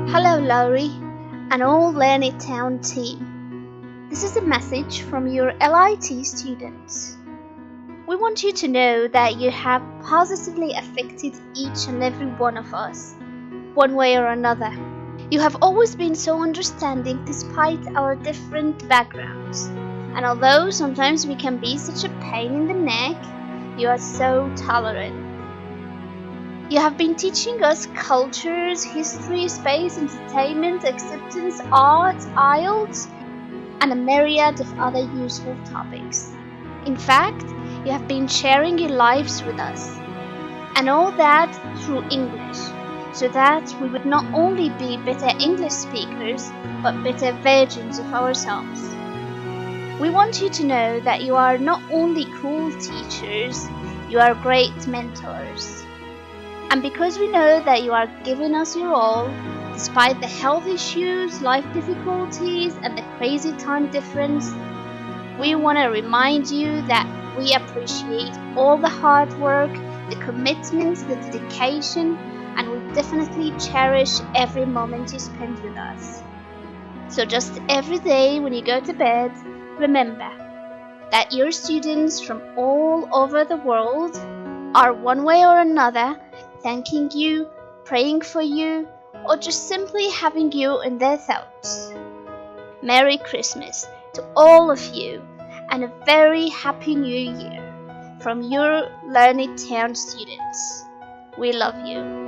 Hello, Laurie, and all Learning Town team. This is a message from your LIT students. We want you to know that you have positively affected each and every one of us, one way or another. You have always been so understanding despite our different backgrounds. And although sometimes we can be such a pain in the neck, you are so tolerant. You have been teaching us cultures, history, space, entertainment, acceptance, art, IELTS, and a myriad of other useful topics. In fact, you have been sharing your lives with us, and all that through English, so that we would not only be better English speakers, but better versions of ourselves. We want you to know that you are not only cool teachers, you are great mentors. And because we know that you are giving us your all, despite the health issues, life difficulties, and the crazy time difference, we want to remind you that we appreciate all the hard work, the commitment, the dedication, and we definitely cherish every moment you spend with us. So just every day when you go to bed, remember that your students from all over the world are one way or another thanking you, praying for you, or just simply having you in their thoughts. Merry Christmas to all of you and a very Happy New Year from your Learning Town students. We love you.